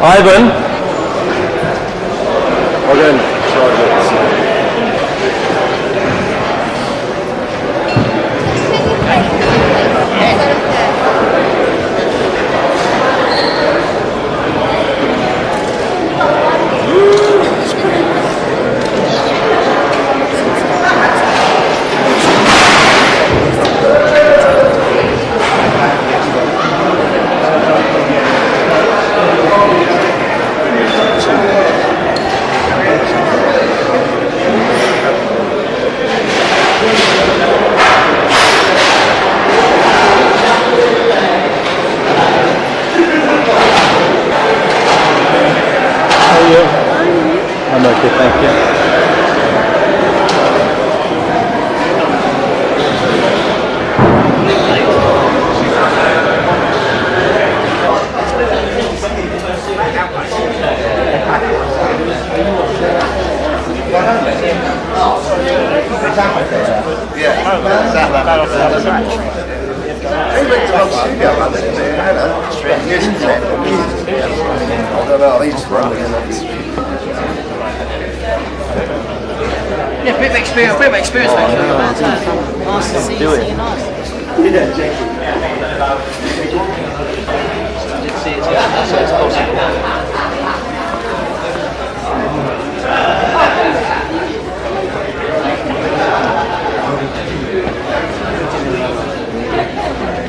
Ivan. Again, I'm okay, thank you. Yeah, bit of experience, mate. Nice to see you. Nice.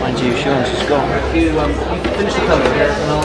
Mind you, insurance is gone. You finish the colour here and I'll...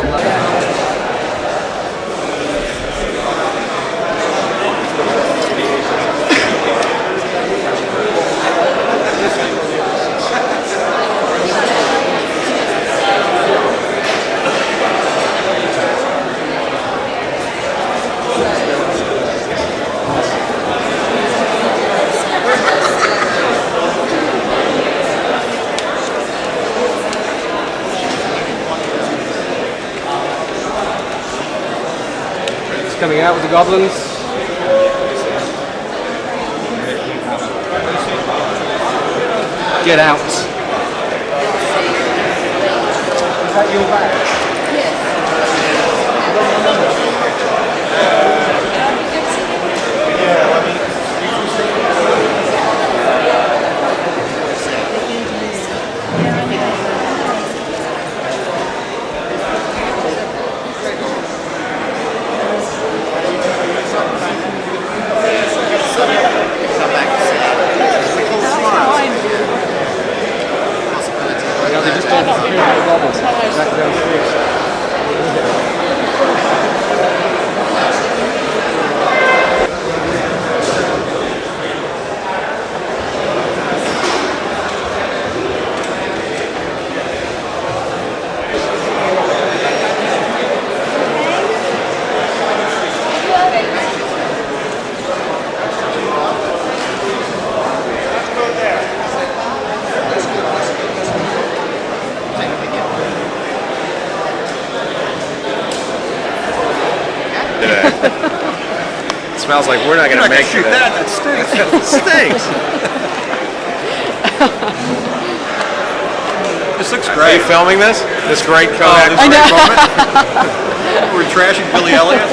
Coming out with the goblins. Get out. Is that your bag? smells like we're not going to make it. That stinks. It stinks. This looks Are great. you filming this? This great Kodak moment? We're trashing Billy Elliot.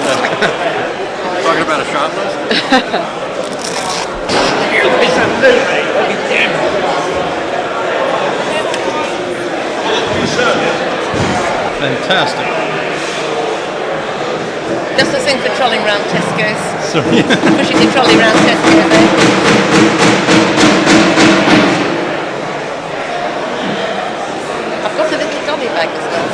Talking about a shot list. Fantastic. Just a thing for trolling around Tesco's. Sorry. Pushing the trolley around Tesco's. I've got a little dolly bag as well.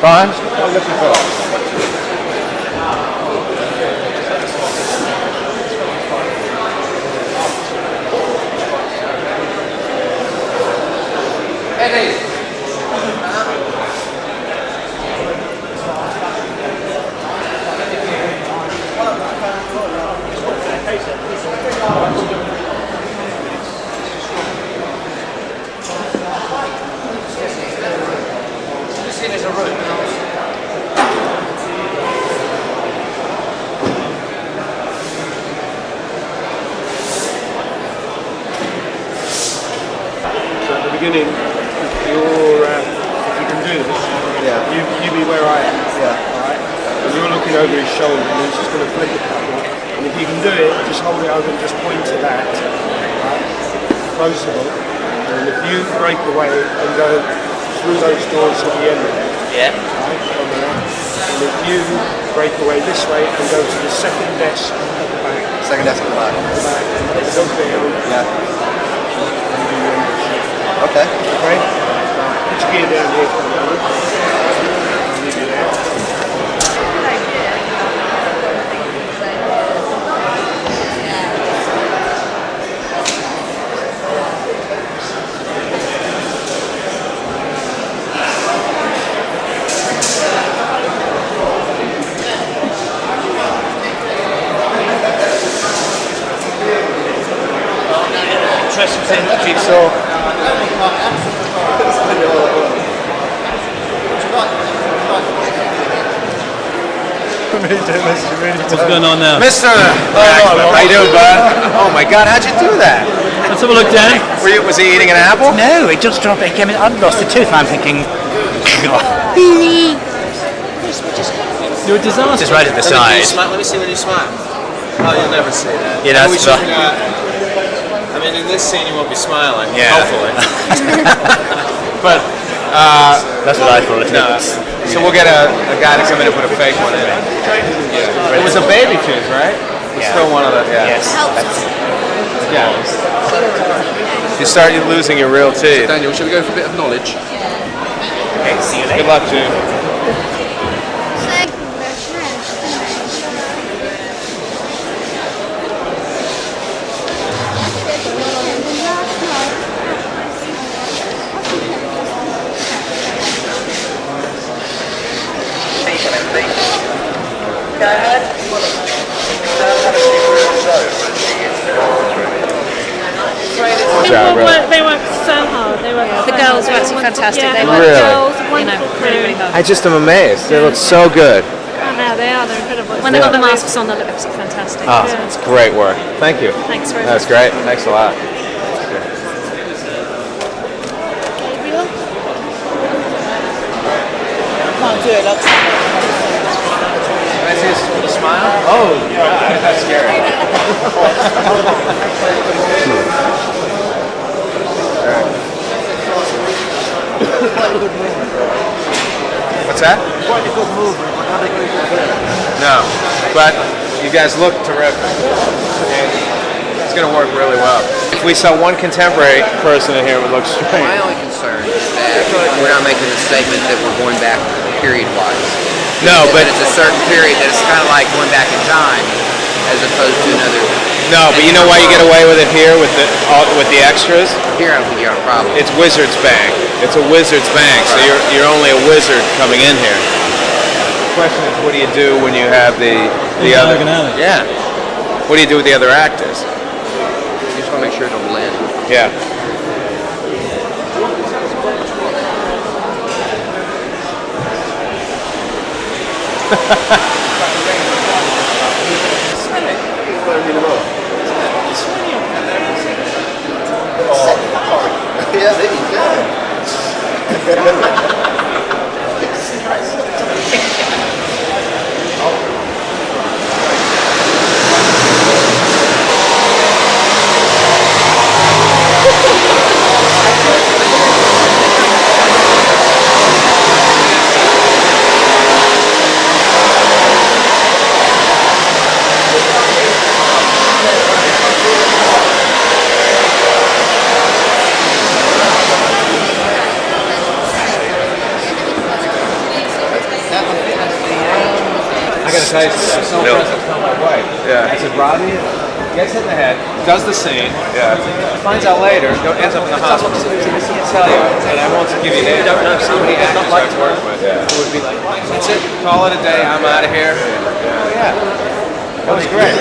Brian, what are you looking for? it's just going to flip it that way. And if you can do it, just hold it over and just point to that. Right? Closable. And if you break away and go through those doors at the end of it, Yeah. right, on the left, and if you break away this way and go to the second desk at the back, Second desk at the back. and go down, Yeah. and do your numbers. Okay. Okay? Put your gear down here for a moment. Leave it there. Interesting thing to keep So, What's going on now? Mr. How you doing, bud? Oh my God, how'd you do that? Let's have a look, Dan. Was he eating an apple? No, it just dropped. It came in. I lost a tooth. I'm thinking. You're a disaster. Just right at the side. Let me see when you smile. Oh, you'll never see that. Yeah, We that's should, right. I mean, in this scene, you won't be smiling. Yeah. Hopefully. But, That's what I thought. no. So we'll get a guy to come in and put a fake one in. Yeah. It was a baby tooth, right? It's still one of the, yeah. Yes. Yeah. You start losing your real teeth. Daniel, shall we go for a bit of knowledge? Okay, see you Good later. luck, June. They worked so hard. They worked. The girls were actually fantastic. Yeah, They the were, Really? girls, you know, wonderful really, crew. really hard. I just am amazed. They look so good. I know they are. They're incredible. When they got the masks on, they looked absolutely fantastic. Oh, it's great work. Thank you. Thanks very That's much. great. Thanks a lot. Can I see a smile? Oh, God, that's scary. What's that? No, but you guys look terrific. And it's going to work really well. If we saw one contemporary person in here, it would look My strange. only concern is that we're not making a statement that we're going back period-wise. No, but That it's a certain period that it's kind of like going back in time as opposed to another. no, but you know why you get away with it here with the extras? Here, I don't think you got a problem. It's Wizard's Bank. It's a Wizard's Bank, so you're only a wizard coming in here. The question is, what do you do when you have the other? Diagonality. Yeah. What do you do with the other actors? You just want to make sure it don't blend. Yeah. Yeah, there you go. I gotta tell you something. I was so impressed. I was telling my wife. Yeah. I said, Robbie gets hit in the head, does the scene, finds out later, ends up in the hospital. I tell you, and I won't give you names. Don't know how many actors I've worked with who would be like, that's it, call it a day, I'm out of here. Oh yeah, that was great.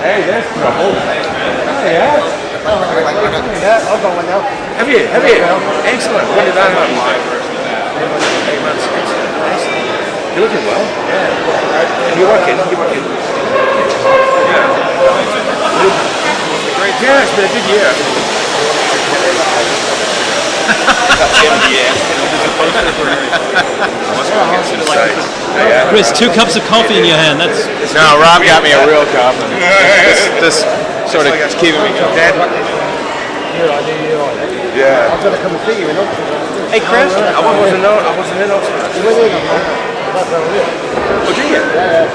Hey, there's the whole thing. Oh yeah. Yeah, I'll go one now. Have you? Excellent. When did that happen? 8 months. Excellent. You're looking well. Yeah. You're working. Yeah. Great. Yeah, it's been a good year. Chris, 2 cups of coffee in your hand. That's No, Rob got me a real cup. And this sort of keeping me going. Yeah. I'm going to come and see you in Oxford. Hey, Chris, I wasn't in Oxford. You went in Oxford? Oh, did you? Yeah.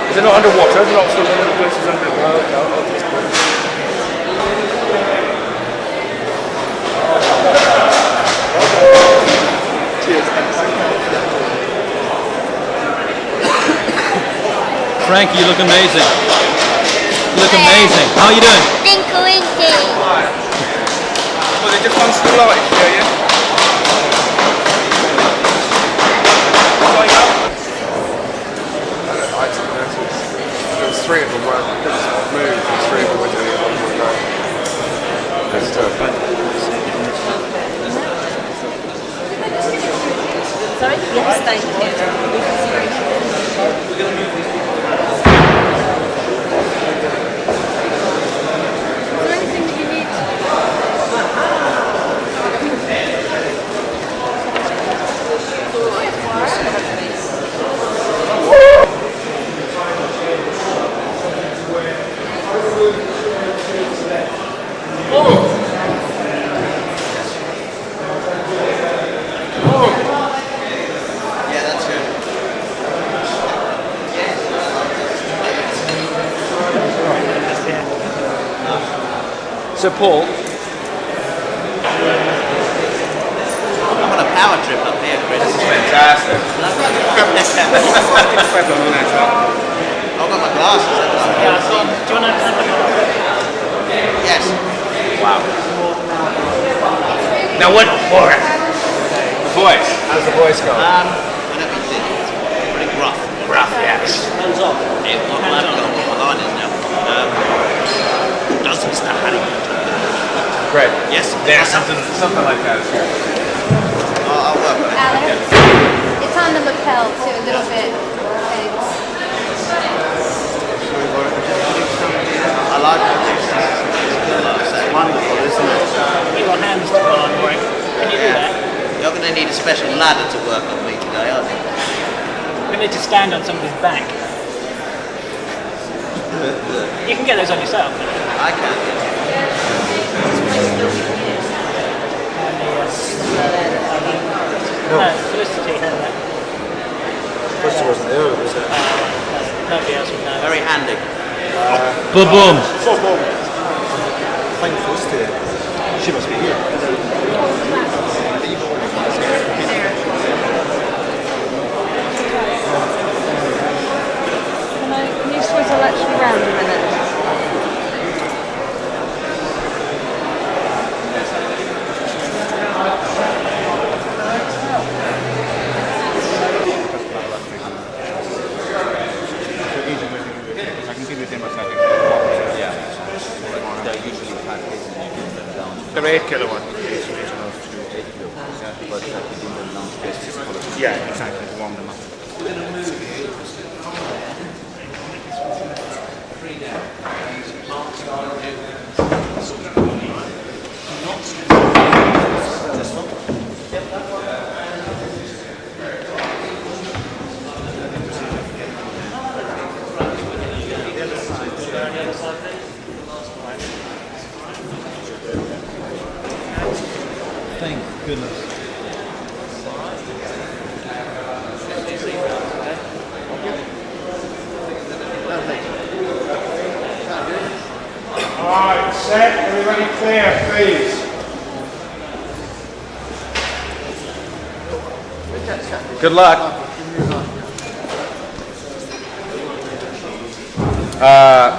Is it not underwater? Is it Oxford one of the places underwater? Frank, you look amazing. You look amazing. How are you doing? Well, they just want some light, yeah. There was 3 of them were moved, and 3 of them were doing it on one day. That's tough. Sorry? Yes, thank you. Is there anything that you need? Yeah, that's good. So, Paul, I'm on a power trip up here, Chris. this is fantastic. I've got my glasses. Do you want to have a Yes. Wow. Now what for? The voice. How's the voice going? Whenever you think it's pretty gruff. Rough, yes. Hands off. Hey, well, I haven't got what my line is now. Does Mr. Harrington? Great. Yes. Yeah, something like that is good. I'll work on it. Alex, it's on the lapel too, a little bit. I like it. It's wonderful, isn't it? You've got hands to go on, Warwick. Can you do that? You're going to need a special ladder to work on me today, aren't you? We need to stand on somebody's back. You can get those on yourself. I can. No, Felicity had that. Felicity wasn't there, was it? Nobody else would know. Very handy. Boom, boom. Thank Felicity. She must be here. Can you swizzle actually round a minute? The 8 kilo one. Yeah, exactly. To warm them up. Thank goodness. Alright, set, everybody clear, please. Good luck.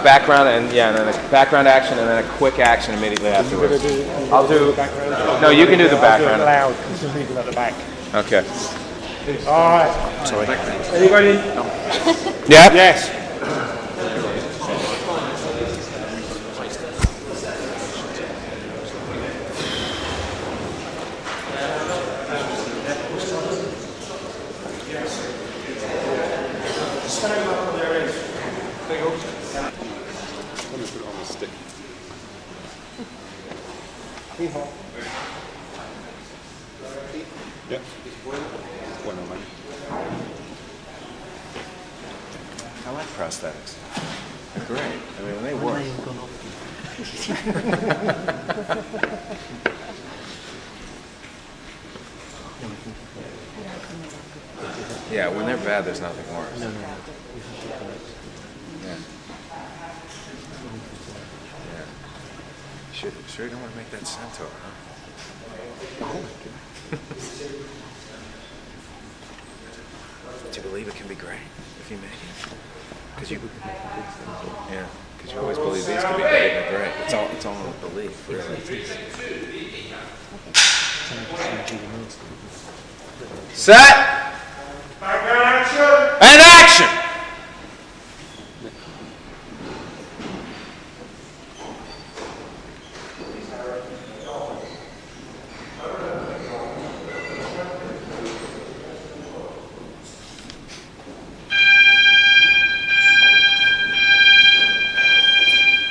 Background and then a background action and then a quick action immediately afterwards. I'll do. No, you can do the background. Loud, because there's people at the back. Okay. Alright. Sorry. Anybody? Yeah. Yes. legs. They're great. I mean, when they work. Yeah, when they're bad, there's nothing worse. Yeah. Yeah. Sure you don't want to make that centaur, huh? Do you believe it can be great if you make it? Because you always believe these can be great and they're great. It's all in belief, really. Set! And action!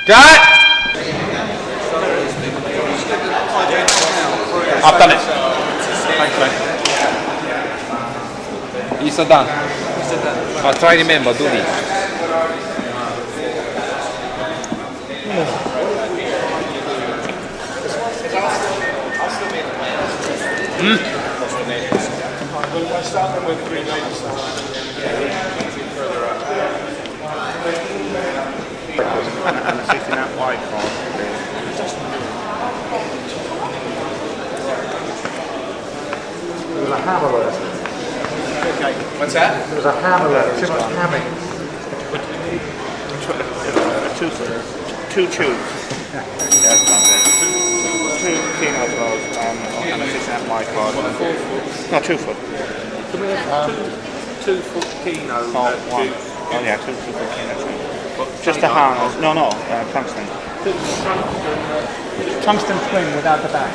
Got it? I've done it. Thanks, mate. Isa done. I'll try to remember, do this. I start them with Gringotts. There was a hammer there. Okay. What's that? There was a hammer there. Too much hamming. Two tubes. Two keynote rolls and a 6-amp mic card. No, 2 foot. 2 foot keynote. Oh, yeah, 2 foot keynote tube. Just a harness. No, tungsten. Tungsten twin without the back.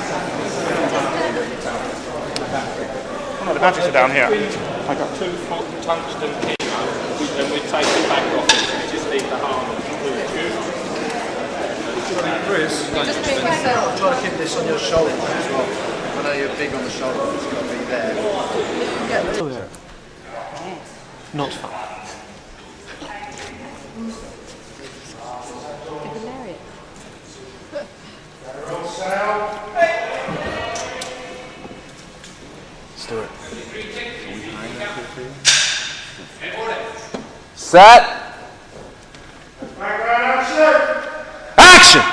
Oh, no, the batteries are down here. I got 2 foot tungsten keynote, and we take the back off it. We just need the harness. Chris, try to keep this on your shoulder as well. I know you're big on the shoulder, but it's got to be there. Not fun. Let's do it. Set. Action!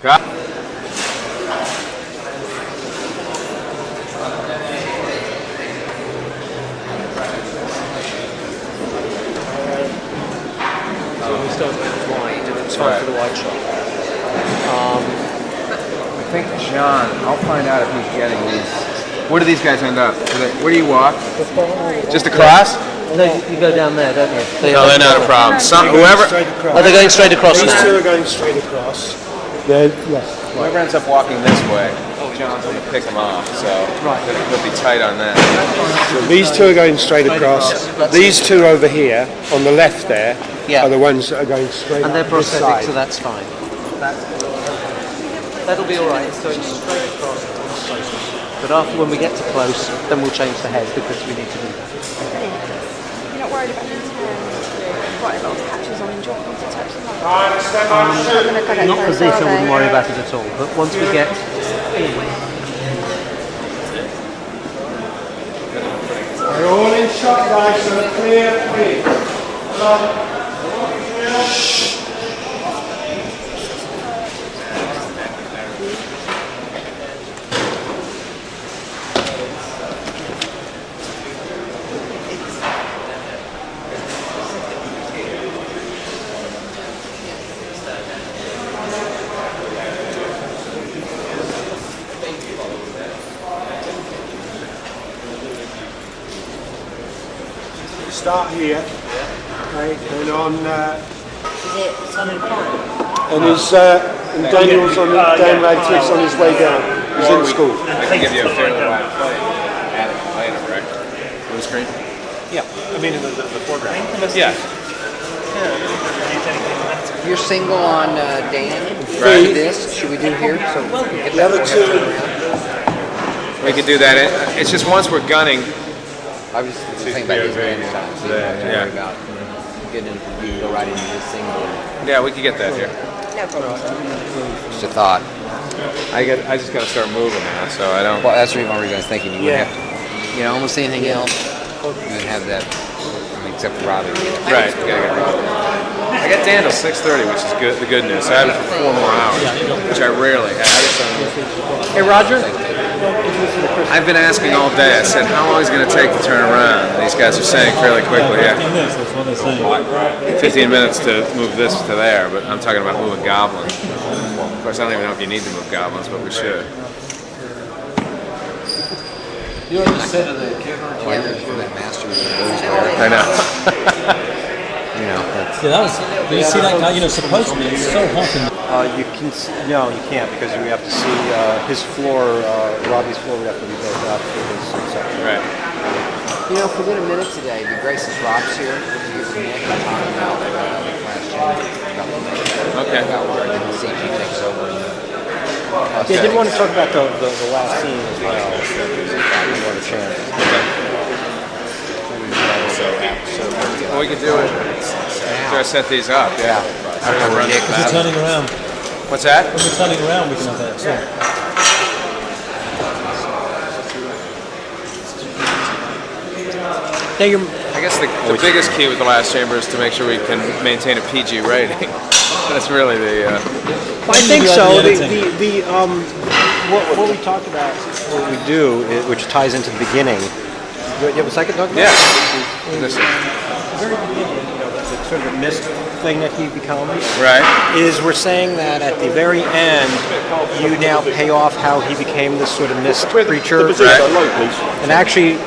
Got it. So we started with wide, and it was fine for the wide shot. I think John, I'll find out if he's getting these. Where do these guys end up? Where do you walk? Just across? No, you go down there, don't you? No, they're not a problem. Whoever. Oh, they're going straight across These now. two are going straight across. Whoever ends up walking this way, John's going to pick them off, so he'll be tight on that. So these two are going straight across. These two over here, on the left there, are the ones that are going straight and they're up this prosthetic, side. so that's fine. That'll be all right. It's going straight across. But after, when we get to close, then we'll change the head because we need to do that. You're not worried about him tearing quite a lot of patches on him. Do you want me to touch them up? Not for this, I wouldn't worry about it at all. But once we get They're all in shot, guys, so clear, please. start here. Okay, and on. Is it Sun and Pond? And and Daniel's on Dan Radcliffe's on his way down. He's in school. I can give you a fairly wide play. Add it later, right? Blue screen? Yeah, I mean in the foreground. Yeah. You're single on Dan. Right. This should we do here? So get The other two. We could do that. It's just once we're gunning. I was thinking about these grand signs. So you don't have to worry about getting into the view, go right into this single. Yeah, we could get that here. Just a thought. I just got to start moving now, so I don't. Well, that's the reason I was thinking you wouldn't have to, almost anything else. You would have that. I mean, except for Robbie. Right. You gotta get Robbie. I got Dan till 6:30, which is good. The good news. I have it for 4 more hours, which I rarely have. Hey, Roger. I've been asking all day. I said, how long is it going to take to turn around? And these guys are saying fairly quickly, 15 minutes, that's what they're saying. 15 minutes to move this to there, but I'm talking about moving goblins. Well, of course, I don't even know if you need to move goblins, but we should. You already said to the camera. That master goes there. I know. That's. Yeah, that was. Did you see that guy? Supposedly it's so hot in the. You can no, you can't because we have to see his floor, Robbie's floor. We have to be built out for his section. Right. If we get a minute today, it'd be great since Rob's here. We're talking about the last change. Okay. About where the CG takes over. Yeah, I did want to talk about the last scene as well. If you want a chance. Well, we could do it after I set these up. Yeah. If we're turning around. What's that? If we're turning around, we can have that too. I guess the biggest key with the last chamber is to make sure we can maintain a PG rating. That's really the. I think so. What we talked about, what we do, which ties into the beginning. You have a second, Doug? Yeah. Very beginning, the sort of mist thing that he becomes. Right. Is we're saying that at the very end, you now pay off how he became this sort of mist creature. Right. And actually,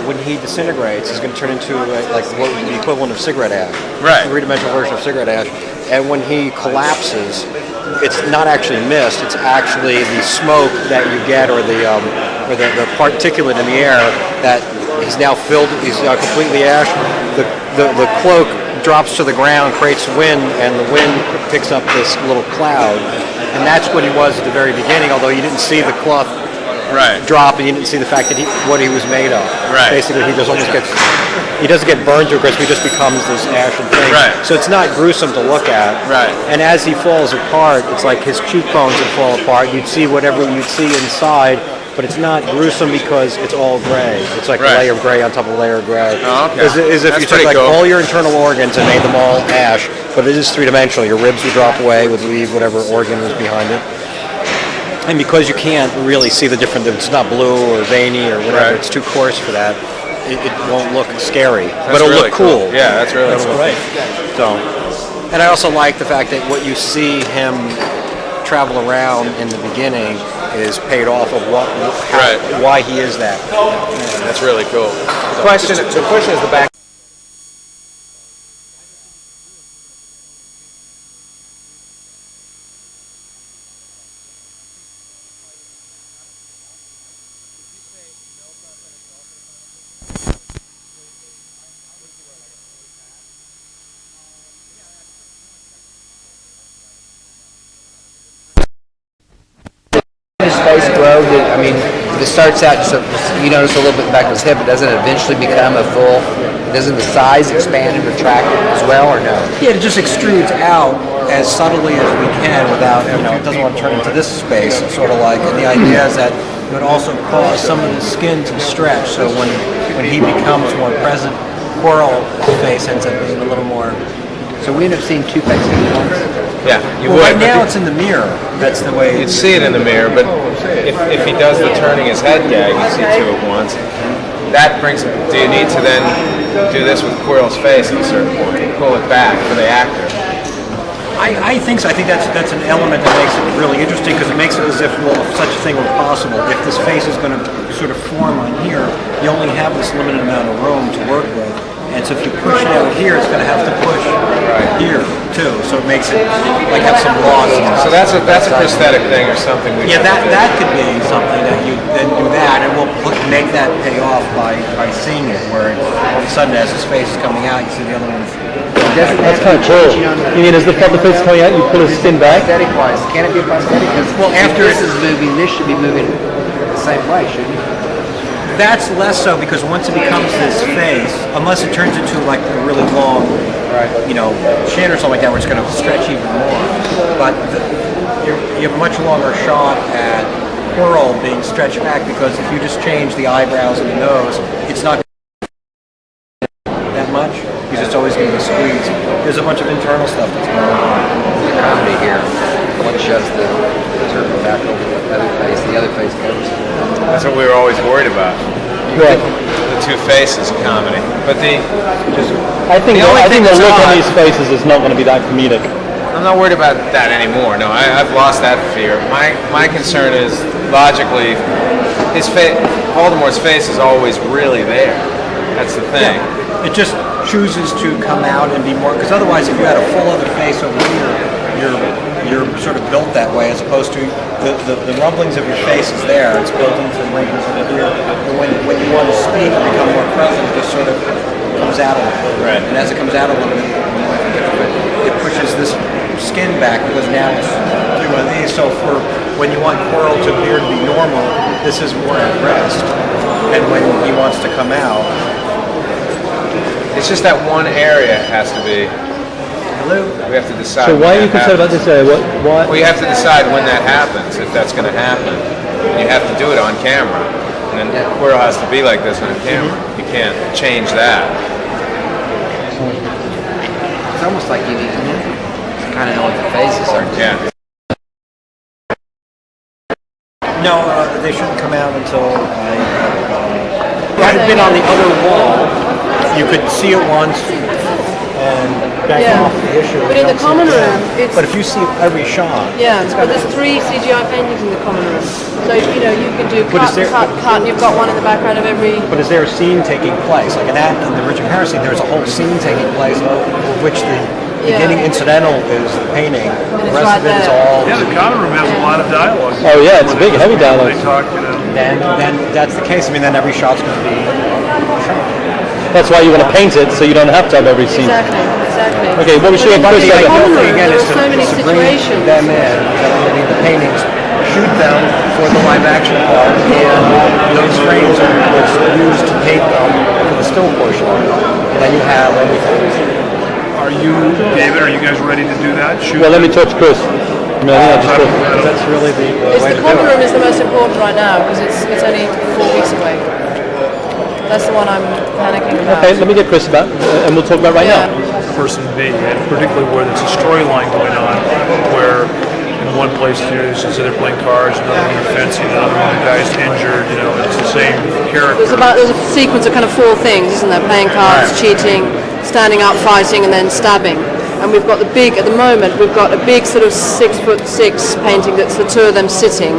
when he disintegrates, he's going to turn into like what would be the equivalent of cigarette ash. Right. A three-dimensional version of cigarette ash. And when he collapses, it's not actually mist. It's actually the smoke that you get, or the particulate in the air that he's now filled. He's now completely ash. The cloak drops to the ground, creates wind, and the wind picks up this little cloud. And that's what he was at the very beginning. Although you didn't see the cloth drop, and you didn't see the fact that what he was made of. Right. Basically, he doesn't get burned to a crisp. He just becomes this ashen thing. Right. So it's not gruesome to look at. Right. And as he falls apart, it's like his cheekbones would fall apart. You'd see whatever you'd see inside, but it's not gruesome because it's all gray. It's like a layer of gray on top of a layer of gray. Oh, okay. As if you took all your internal organs and made them all ash, but it is three-dimensional. Your ribs would drop away, would leave whatever organ was behind it. And because you can't really see the difference, it's not blue or veiny or whatever, it's too coarse for that, it won't look scary. But it'll really look cool. Yeah, that's really cool. Great. So, and I also like the fact that what you see him travel around in the beginning is paid off of why he is that. That's really cool. The question is the back. His face grow. It starts out just you notice a little bit back of his head, but doesn't it eventually become a full? Doesn't the size expand and retract as well, or no? Yeah, it just extrudes out as subtly as we can without, it doesn't want to turn into this space. It's sort of like, and the idea is that it would also cause some of the skin to stretch. So when he becomes more present, Quirrell face ends up being a little more. So we end up seeing two faces at once. Yeah, you well, would. Right now it's in the mirror. That's the way. You'd see it in the mirror, but if he does the turning his head gag, you see two at once. That brings. Do you need to then do this with Quirrell's face at a certain point? Pull it back for the actor. I think so. I think that's an element that makes it really interesting because it makes it as if, well, if such a thing were possible, if this face is going to sort of form on here, you only have this limited amount of room to work with. So if you push it out here, it's going to have to push here too. So it makes it like have some loss. So that's a prosthetic thing or something. Yeah, that could be something that you then do that, and we'll make that pay off by seeing it, where all of a sudden as his face is coming out, you see the other one's. That's kind of cool. You mean as the face coming out, you pull his skin back? Prosthetic wise, can it be a prosthetic? Because after this is moving, this should be moving the same way, shouldn't it? That's less so because once it becomes this face, unless it turns into like a really long, chin or something like that, where it's going to stretch even more. But you have a much longer shot at Quirrell being stretched back, because if you just change the eyebrows and the nose, it's not that much, because it's always going to be squeezed. There's a bunch of internal stuff that's going on. The comedy here, one shoves the turban back over the other face, the other face goes. That's what we were always worried about. What? The two faces of comedy. But I think the look on these faces is not going to be that comedic. I'm not worried about that anymore. No, I've lost that fear. My concern is, logically, Voldemort's face is always really there. That's the thing. Yeah. It just chooses to come out and be more, because otherwise if you had a full other face over here, you're sort of built that way, as opposed to the rumblings of your face is there. It's built into the wrinkles over here. And when you want to speak and become more present, it just sort of comes out a little bit. Right. And as it comes out a little bit, it pushes this skin back, because now it's doing one of these. So for when you want Quirrell to appear to be normal, this is more at rest. And when he wants to come out, it's just that one area has to be. Hello? We have to decide. So why are you concerned about this area? Why? Well, you have to decide when that happens, if that's going to happen. And you have to do it on camera. And then Quirrell has to be like this on camera. You can't change that. It's almost like you need to kind of know what the faces are. Yeah. No, they shouldn't come out until had it been on the other wall, you could see it once and back off the issue. But in the common room, it's... But if you see every shot... Yeah, but there's 3 CGI paintings in the common room. So, you can do cut, and you've got one in the background of every... But is there a scene taking place? Like in the Richard Harris scene, there's a whole scene taking place, of which the beginning incidental is the painting. The rest of it is all... Yeah, the common room has a lot of dialogue. Oh yeah, it's a big, heavy dialogue. They talk, Then that's the case. I mean, then every shot's going to be shot. That's why you want to paint it, so you don't have to have every scene. Exactly. Okay, what was she But in Chris? the common room, Again, there is are so many to bring situations. them in, the paintings, shoot them for the live action part, and those frames are what's used to paint them for the still portion. And then you have everything. David, are you guys ready to do that? Shoot. Well, let me touch Chris. That's really the way to The do common it. room is the most important right now, because it's only 4 weeks away. That's the one I'm panicking about. Okay, let me get Chris about, and we'll talk about right now. Person B, and particularly where there's a storyline going on, where in one place they're playing cards, another one they're fencing, another one the guy's injured. It's the same character. There's a sequence of kind of 4 things, isn't there? Playing cards, cheating, standing up, fighting, and then stabbing. And we've got at the moment, we've got a big sort of 6'6" painting that's the 2 of them sitting.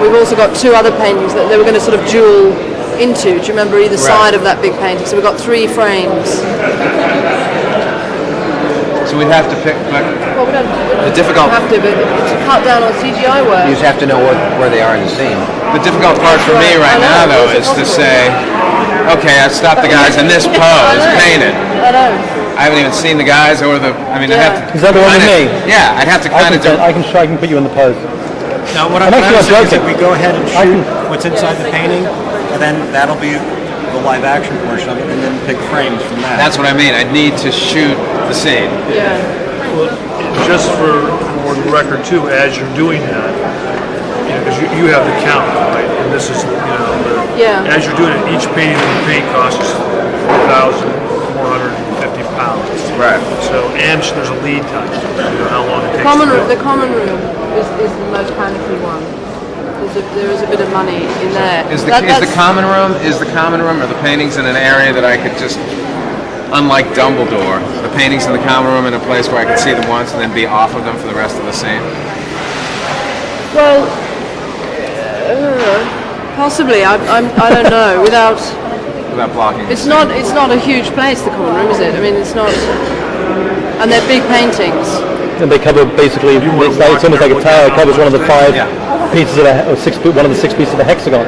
We've also got 2 other paintings that they were going to sort of duel into. Do you remember either side of that big painting? So we've got 3 frames. So we'd have to pick. Well, we don't The difficult. have to, but to cut down on CGI work. You just have to know where they are in the scene. The difficult part for me right now, though, is to say, okay, I've stopped the guys in this pose, painted. I know. I haven't even seen the guys or the. I mean, I have to. Is that the one with me? Yeah, I'd have to kind of do. I can put you in the pose. Now, what I'm saying is that we go ahead and shoot what's inside the painting, and then that'll be the live action portion of it, and then pick frames from that. That's what I mean. I'd need to shoot the scene. Yeah. Well, just for the record too, as you're doing that, because you have the count, right? And this is, as you're doing it, each painting in the paint costs 4,450 pounds. Right. So, and there's a lead time. How long it takes. The common room is the most panicky one. There is a bit of money in there. Is the common room or the paintings in an area that I could just, unlike Dumbledore, the paintings in the common room in a place where I could see them once and then be off of them for the rest of the scene? Well, possibly. I don't know. Without without blocking. It's not a huge place, the corner room, is it? I mean, it's not. And they're big paintings. And they cover basically, it's almost like a tower. It covers one of the five pieces of one of the 6 pieces of the hexagon.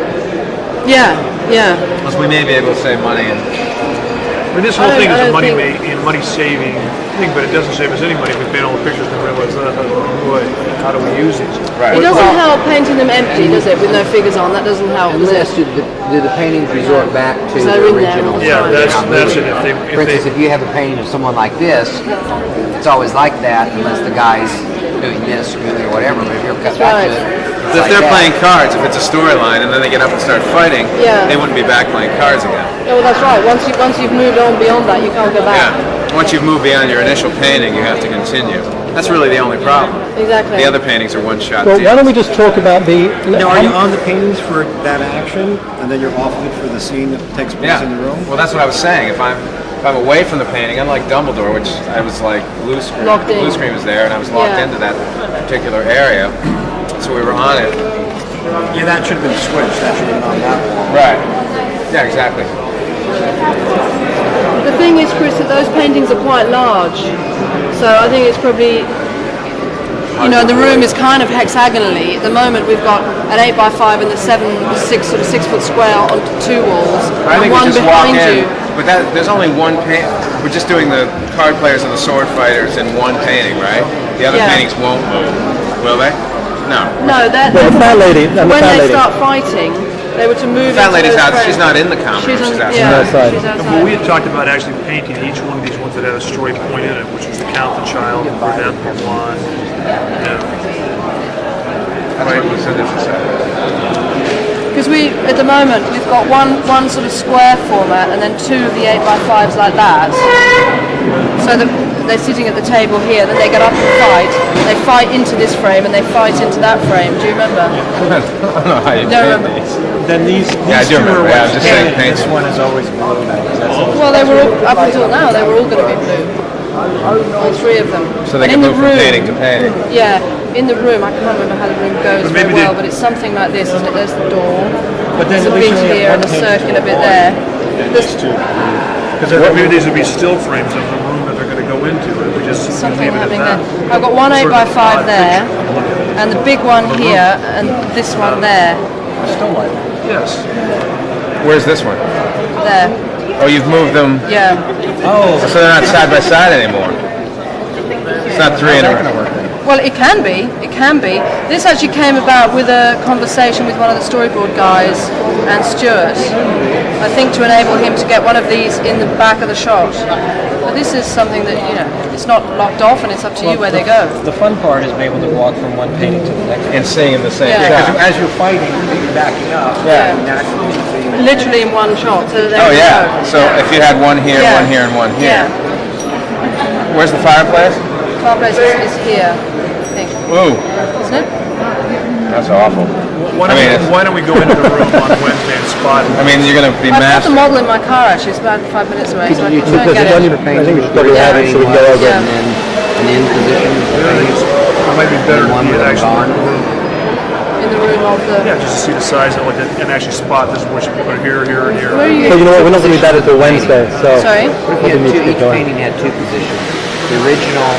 Yeah, yeah. Because we may be able to save money. I mean, this whole thing is a money saving thing, but it doesn't save us any money if we paint all the pictures and realize how do we use these? Right. It doesn't help painting them empty, does it, with no figures on? That doesn't help, does it? Do the paintings resort back to the original? Yeah, that's it. For instance, if you have a painting of someone like this, it's always like that unless the guy's doing this or doing whatever. But if you're cut back to it, But if they're playing cards, if it's a storyline, and then they get up and start fighting, Yeah. they wouldn't be back playing cards again. Oh, well, that's right. Once you've moved on beyond that, you can't go back. Yeah. Once you've moved beyond your initial painting, you have to continue. That's really the only problem. Exactly. The other paintings are one-shot Well, deals. why don't we just talk about the... Now, are you on the paintings for that action, and then you're off of it for the scene that takes place in the room? Well, that's what I was saying. If I'm away from the painting, unlike Dumbledore, which I was like blue screen. Locked in. Blue screen was there, and I was locked into that particular area, so we were on it. Yeah, that should have been switched. That should have been on that wall. Right. Yeah, exactly. The thing is, Chris, that those paintings are quite large. So I think it's probably, the room is kind of hexagonally. At the moment, we've got an 8x5 and the 6 foot square on 2 walls, I think and one we just walk behind in, you. but there's only one paint. We're just doing the card players and the sword fighters in one painting, right? The other paintings won't move, will they? No. No, Well, the fat lady and the when fat they lady. start fighting, they were to move. The fat into lady's those out. frames. She's not in the common room. She's outside. Yeah, outside. she's outside. But we had talked about actually painting each one of these ones that had a story point in it, which was the Count the Child, Prevent the One. That's what we said this is. Because at the moment, we've got one sort of square format and then 2 of the 8x5s like that. So they're sitting at the table here, then they get up and fight. They fight into this frame and they fight into that frame. Do you remember? I don't know how you Don't paint these. Then these Yeah, I do two are remember. Yeah, I'm what's just saying painted. paint. This one is always blue. Well, they were all, up until now, they were all going to be blue. All 3 of them. So they and can in move the from room, painting to painting. Yeah, in the room, I can't remember how the room goes But very maybe well, but it's something like this, isn't it? There's the door. But then There's a at least bit you only here have and a one circular bit there. There's Because maybe these would be still frames of the room that they're going to go into. If we just something leave it at happening that. there. I've got one Sort of 8x5 odd there, picture. and the big one here, and this one there. Still light. Yes. Where's this one? There. Oh, you've moved them. Yeah. Oh, so they're not side by side anymore. It's not 3 in a row. Well, it can be. It can be. This actually came about with a conversation with one of the storyboard guys and Stuart. I think to enable him to get one of these in the back of the shot. But this is something that, it's not locked off and it's up to you where they go. The fun part is being able to walk from one painting to the next. And seeing in the same Yeah. shot. As you're fighting, you're backing up. Yeah. Naturally, you see. Literally in one shot. So there Oh you yeah. go. So if you had one here, Yeah. one here, and one here. Yeah. Where's the fireplace? Fireplace is here, I think. Ooh, Isn't it? that's awful. Why don't we go into the room on Wednesday and spot it? I mean, you're gonna be I've got the master. model in my car actually. It's about 5 minutes away, so I can go and get I it. think we should probably have it so we can go over Yeah. it. and in position. It might be better to be actually in the room. In the room of the. Yeah, just to see the size of it and actually spot this, where we should put it here, here, and here. Where are you? But you know what, we're not going to be that until Wednesday, so... Sorry? What if we you need had to get each going. painting had 2 positions? The original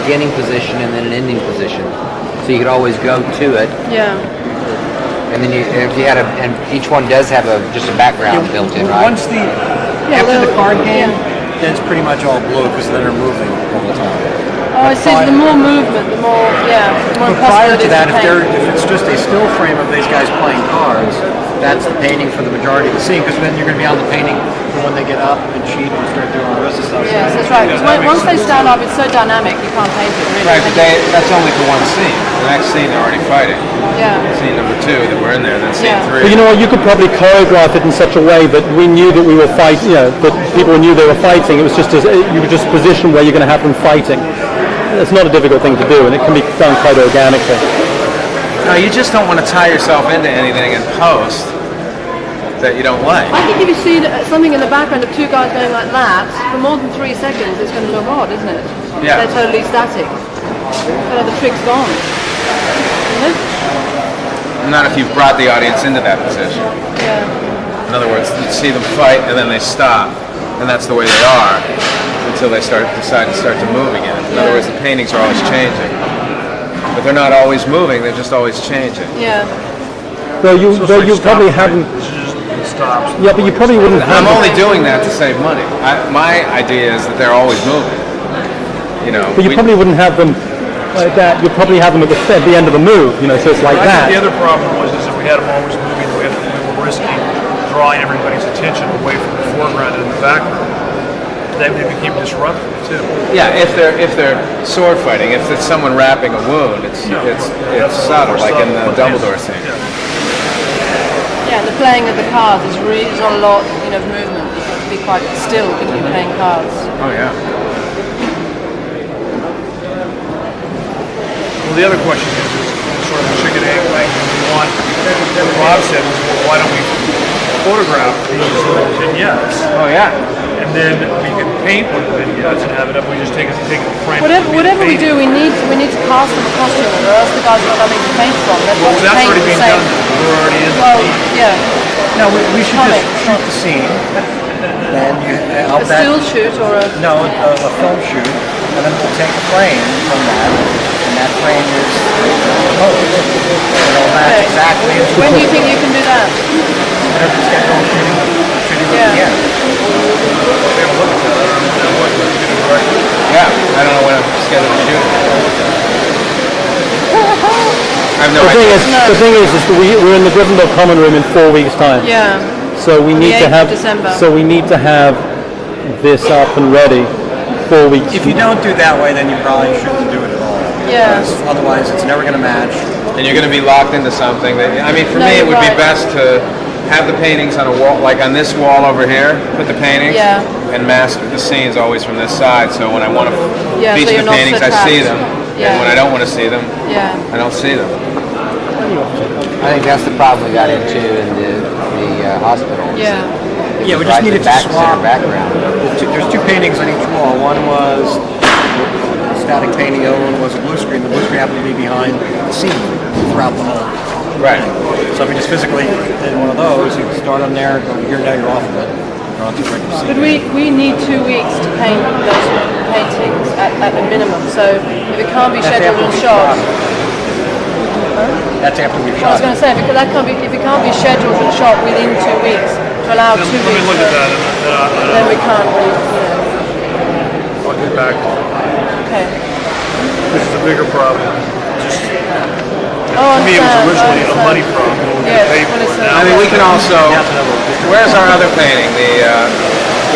beginning position and then an ending position. So you could always go to it, Yeah. and then if you had and each one does have just a background built in, right? Once after the card game, then it's pretty much all blue because then they're moving all the time. Oh, I see. The more movement, the more, the more But prior to possibilities that, of paint. if it's just a still frame of these guys playing cards, that's the painting for the majority of the scene, because then you're going to be on the painting for when they get up and cheat and start doing all the rest of the stuff. Yes, that's right. Because once they stand up, it's so dynamic, you can't paint it really. Right, but that's only for one scene. The next scene they're already fighting. Yeah. Scene number 2 that we're in there, then scene 3. But you know what, you could probably choreograph it in such a way that we knew that we were fighting, that people knew they were fighting. It was just you were just positioned where you're going to have them fighting. It's not a difficult thing to do, and it can be done quite organically. No, you just don't want to tie yourself into anything in post that you don't like. I think if you see something in the background of 2 guys going like that, for more than 3 seconds, it's going to look odd, isn't it? Yeah. They're totally static. Kind of the trick's gone. Isn't it? Not if you've brought the audience into that position. Yeah. In other words, you see them fight and then they stop, and that's the way they are until they decide to move again. In other words, the paintings are always changing, but they're not always moving; they're just always changing. Yeah. Though you probably haven't. Yeah, but you probably wouldn't. I'm only doing that to save money. My idea is that they're always moving. You know. But you probably wouldn't have them like that. You'd probably have them at the end of the move. You know, so it's like I that. think the other problem was is that we had them always moving. We were risking drawing everybody's attention away from the foreground and the background. They became disruptive too. Yeah, if they're sword fighting, if it's someone wrapping a wound, it's subtle, like in the Dumbledore scene. Yeah, the playing of the cards is really not a lot, of movement. You can be quite still when you're playing cards. Oh yeah. Well, the other question is sort of a chicken egg thing. What Bob said was, well, why don't we photograph these little vignettes? Oh yeah. And then we can paint one of the vignettes and have it up. We just take a frame. Whatever we do, we need to cast them a costume, or else the guys don't have nothing to paint from. They've got to That's paint already the been same. done. We're already in. Well, yeah. No, we should just shoot the scene. Then A still shoot or a... No, a film shoot, and then we'll take a frame from that, and that frame is posed. It'll match exactly. When do you think you can do that? Whenever the schedule shooting at the end. Yeah, I don't know when I'm scheduled to shoot. I have no idea. The thing is we're in the Gryffindor common room in 4 weeks' time. Yeah. So we need to have. December. So we need to have this up and ready 4 weeks. If you don't do that way, then you probably shouldn't do it at all. Yeah. Because otherwise, it's never going to match. And you're going to be locked into something that. I mean, for me, it would be best to have the paintings on a wall, like on this wall over here. Put the paintings. Yeah. And mask the scenes always from this side. So when I want to so feature you're the not paintings, so I see them. Yeah. And when I don't want to see them, I don't see them. I think that's the problem we got into in the hospital. Yeah. Yeah, we just needed to swap. Background. There's two paintings on each wall. One was a static painting, the other one was a blue screen. The blue screen happened to be behind the scene throughout the whole. Right. So if you just physically did one of those, you start on there, go here, now you're off of it. You're onto the regular scene. But we need 2 weeks to paint those paintings at a minimum. So if it can't be scheduled and shot. That's after we've I was shot. going to say, because if it can't be scheduled and shot within 2 weeks, to allow 2 weeks. Let me look at that. Then we can't really, I'll get back. Okay. This is a bigger problem. Oh, For me, it was originally a money problem. Yeah, I mean, we can also. Where's our other painting? We have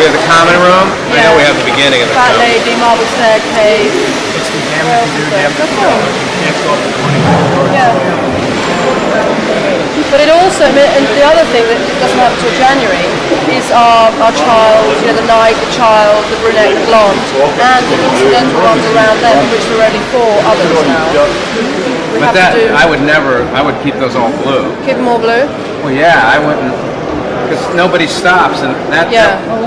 the common room. I know we have the beginning of the Fat film. Lady, Marble Staircase. It's the damage to do, damage to go. Yeah. But it also, and the other thing that doesn't happen until January is our child, the knight, the child, the brunette, the blonde, and the incidental ones around them, which we're ready for others now. We But have to do, I would keep those all blue. keep them all blue. Well, yeah, I wouldn't, because nobody stops, and that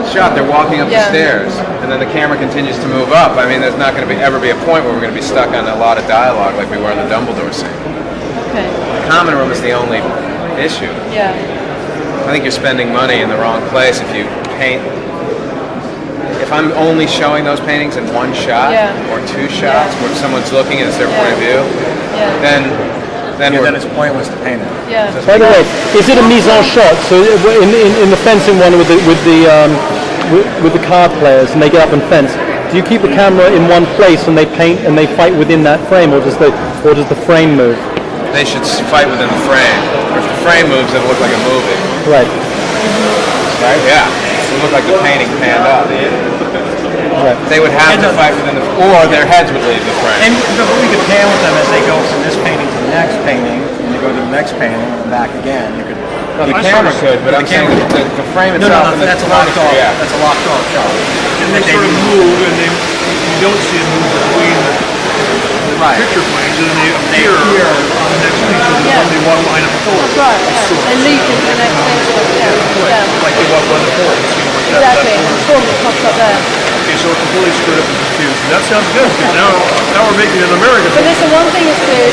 shot, they're walking up the stairs, and then the camera continues to move up. I mean, there's not going to ever be a point where we're going to be stuck on a lot of dialogue like we were in the Dumbledore scene. Okay. The common room is the only issue. Yeah. I think you're spending money in the wrong place if you paint. If I'm only showing those paintings in one shot or 2 shots where someone's looking and it's their point of view, then it's pointless to paint it. Yeah. By the way, is it a mise-en shot? So in the fencing one with the card players, and they get up and fence, do you keep the camera in one place and they paint and they fight within that frame, or does the frame move? they should fight within the frame. If the frame moves, it'll look like a movie. Right. Right? Yeah. It'll look like the painting panned up. Right. They would have to fight within the, or their heads would leave the frame. And we could pan with them as they go from this painting to the next painting, and they go to the next painting and back again. You could. No, the camera could, but I'm saying the frame itself. No, that's a locked off. Yeah. That's a locked off shot. And they sort of move, and you don't see it move between the picture frames, and then they appear on the next picture when they walk behind a pole. That's right. Yeah. They leap into the next picture. Yeah. Like they walk behind the pole. Exactly. And the storm that pops up there. Okay, so we're completely screwed up and confused. That sounds good. Now we're making it in America. But listen, one thing is clear.